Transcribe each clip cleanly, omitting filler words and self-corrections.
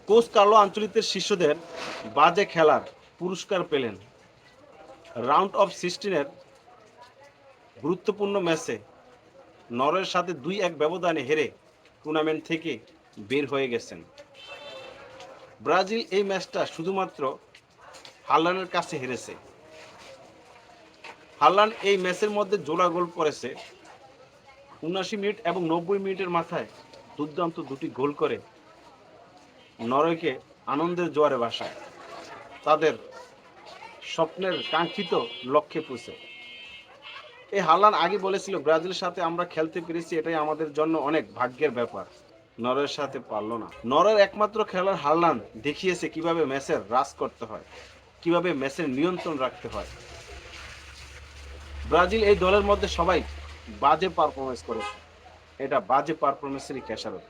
Coach Carlo আঞ্চলিকের শিষ্যদের বাজে খেলার পুরস্কার পেলেন। রাউন্ড অফ 16-এর গুরুত্বপূর্ণ ম্যাচে নরওয়ের সাথে 2-1 ব্যবধানে হেরে টুর্নামেন্ট থেকে বের হয়ে গেছেন। ব্রাজিল এই ম্যাচটা শুধুমাত্র হাল্যান্ডের কাছে হেরেছে। হাল্যান্ড এই ম্যাচের মধ্যে জোড়া গোল করেছে। 79 মিনিট এবং 90 মিনিটের মাথায় দুর্দান্ত দুটি গোল করে নরওয়েকে আনন্দের জোয়ারে ভাসায় তাদের স্বপ্নের কাঙ্ক্ষিত লক্ষ্যে পৌঁছে। এই হাল্যান্ড আগে বলেছিল, ব্রাজিলের সাথে আমরা খেলতে পেরেছি, এটাই আমাদের জন্য অনেক ভাগ্যের ব্যাপার। নরওয়ের সাথে পারল না। নরওয়ের একমাত্র খেলার হাল্যান্ড দেখিয়েছে কিভাবে ম্যাচের রাজ করতে হয়, কিভাবে ম্যাচের নিয়ন্ত্রণ রাখতে হয়। ব্রাজিল এই দলের মধ্যে সবাই বাজে পারফরমেন্স করেছে, এটা বাজে পারফরমেন্সেরই খেসারত।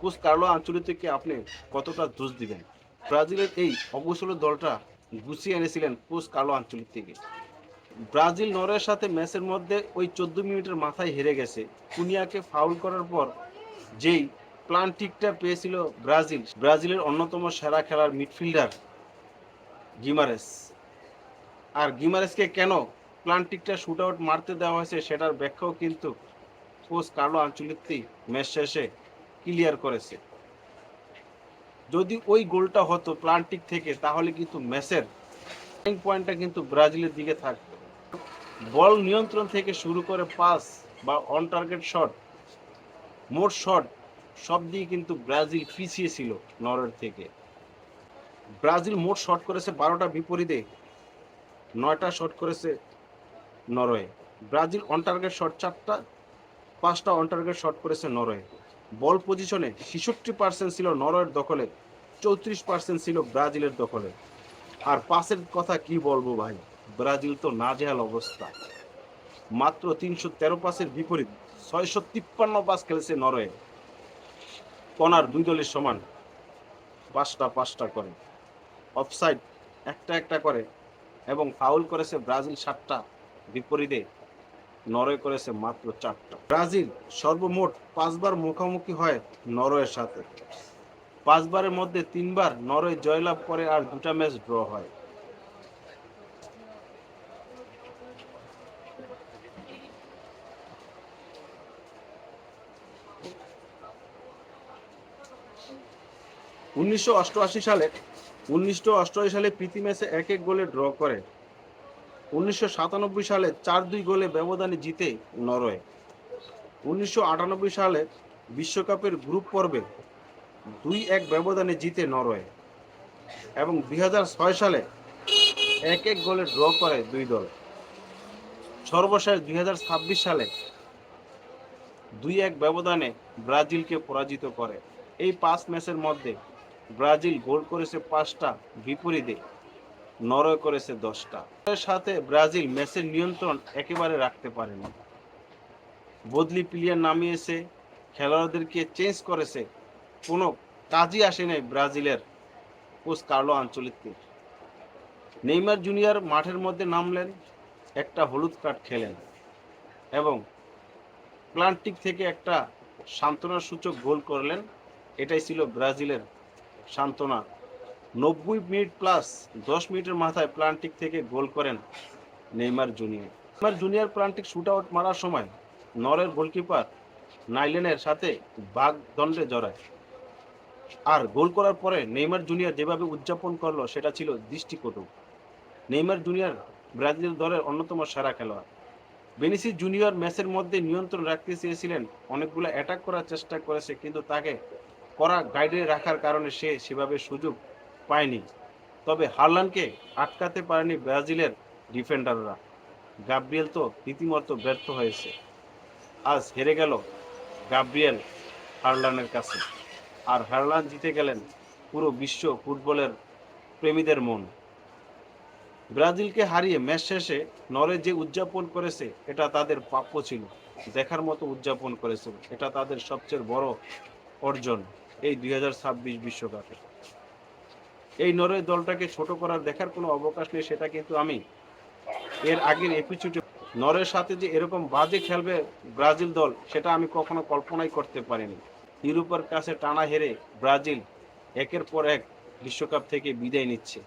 কোচ কার্লো আঞ্চলিককে আপনি কতটা দোষ দিবেন? ব্রাজিলের এই অকুশল দলটা গুছিয়ে এনেছিলেন কোচ কার্লো আঞ্চলিক থেকে। ব্রাজিল নরওয়ের সাথে ম্যাচের মধ্যে ওই 14 মিনিটের মাথায় হেরে গেছে। কুনিয়াকে ফাউল করার পর যেই প্লান্টিকটা পেয়েছিল ব্রাজিলের অন্যতম সেরা খেলার মিডফিল্ডার গিমারেস, আর গিমারেসকে কেন প্লান্টিকটা শুট আউট মারতে দেওয়া হয়েছে সেটার ব্যাখ্যাও কিন্তু কোচ কার্লো আঞ্চলিক ম্যাচ শেষে ক্লিয়ার করেছে। যদি ওই গোলটা হতো প্লান্টিক থেকে তাহলে কিন্তু ম্যাচের পয়েন্টটা কিন্তু ব্রাজিলের দিকে থাকতো। বল নিয়ন্ত্রণ থেকে শুরু করে পাস বা অন টার্গেট শট, মোট শট সব দিয়ে কিন্তু ব্রাজিল পিছিয়ে ছিল নরওয়ের থেকে। ব্রাজিল মোট শট করেছে 12টা, বিপরীতে 9টা শট করেছে Norway. Brazil on target shot 4টা, 5টা অন টার্গেট শট করেছে নরওয়ে। বল পজিশনে 66% ছিল নরওয়ের দখলে, 34% ছিল ব্রাজিলের দখলে। আর পাসের কথা কি বলবো ভাই, ব্রাজিল তো নাজেহাল অবস্থা। মাত্র 313 পাসের বিপরীত 653 পাস খেলেছে নরওয়ে। কর্নার দুই দলের সমান, 5টা করে। অফসাইড একটা করে, এবং ফাউল করেছে ব্রাজিল 7টা, বিপরীতে নরওয়ে করেছে মাত্র 4টা। ব্রাজিল সর্বমোট 5বার মুখোমুখি হয় নরওয়ের সাথে। 5বারের মধ্যে 3বার নরওয়ে জয়লাভ করে আর 2টা ম্যাচ ড্র হয়। উনিশশো অষ্টআশি সালে প্রীতি ম্যাচে 1-1 গোলে ড্র করে। 1997 সালে 4-2 গোলে ব্যবধানে জিতে নরওয়ে। 1998 সালে বিশ্বকাপের গ্রুপ পর্বে 2-1 ব্যবধানে জিতে নরওয়ে, এবং 2006 সালে 1-1 গোলে ড্র করে দুই দল। সর্বশেষ 2026 সালে 2-1 ব্যবধানে ব্রাজিলকে পরাজিত করে। এই 5 ম্যাচের মধ্যে ব্রাজিল গোল করেছে 5টা, বিপরীতে নরওয়ে করেছে 10টা। এর সাথে ব্রাজিল ম্যাচের নিয়ন্ত্রণ একেবারে রাখতে পারেনি। বদলি প্লেয়ার নামিয়েছে, খেলোয়াড়দেরকে চেঞ্জ করেছে, কোনো কাজই আসে নাই ব্রাজিলের কোচ কার্লো আঞ্চলিকের। নেইমার জুনিয়র মাঠের মধ্যে নামলেন, একটা হলুদ কার্ড খেলেন, এবং প্লান্টিক থেকে একটা সান্ত্বনার সূচক গোল করলেন। এটাই ছিল ব্রাজিলের সান্ত্বনা। 90 মিনিট প্লাস 10 মিনিটের মাথায় প্লান্টিক থেকে গোল করেন নেইমার জুনিয়র প্লান্টিক শুট আউট মারার সময় নরওয়ের গোলকিপার নাইলেনের সাথে বাগদণ্ডে জড়ায়। আর গোল করার পরে নেইমার জুনিয়র যেভাবে উদযাপন করলো সেটা ছিল দৃষ্টিকটু। নেইমার জুনিয়র ব্রাজিল দলের অন্যতম সেরা খেলোয়াড়। ভিনিসিয়াস জুনিয়র ম্যাচের মধ্যে নিয়ন্ত্রণ রাখতে চেয়েছিলেন, অনেকগুলো অ্যাটাক করার চেষ্টা করেছে, কিন্তু তাকে কড়া গাইডে রাখার কারণে সে সেভাবে সুযোগ পায়নি। তবে হাল্যান্ডকে আটকাতে পারেনি ব্রাজিলের ডিফেন্ডাররা। গাব্রিয়েল তো রীতিমতো ব্যর্থ হয়েছে। আজ হেরে গেল গাব্রিয়েল হাল্যান্ডের কাছে, আর হাল্যান্ড জিতে গেলেন পুরো বিশ্ব ফুটবলের প্রেমীদের মন। ব্রাজিলকে হারিয়ে ম্যাচ শেষে নরওয়ে যে উদযাপন করেছে এটা তাদের প্রাপ্য ছিল, দেখার মতো উদযাপন করেছিল। এটা তাদের সবচেয়ে বড় অর্জন এই 2026 বিশ্বকাপে। এই নরওয়ে দলটাকে ছোট করার দেখার কোনো অবকাশ নেই, সেটা কিন্তু আমি এর আগের এপিসোডে, নরওয়ের সাথে যে এরকম বাজে খেলবে ব্রাজিল দল সেটা আমি কখনো কল্পনাই করতে পারিনি। ইউরোপের কাছে টানা হেরে ব্রাজিল একের পর এক বিশ্বকাপ থেকে বিদায় নিচ্ছে।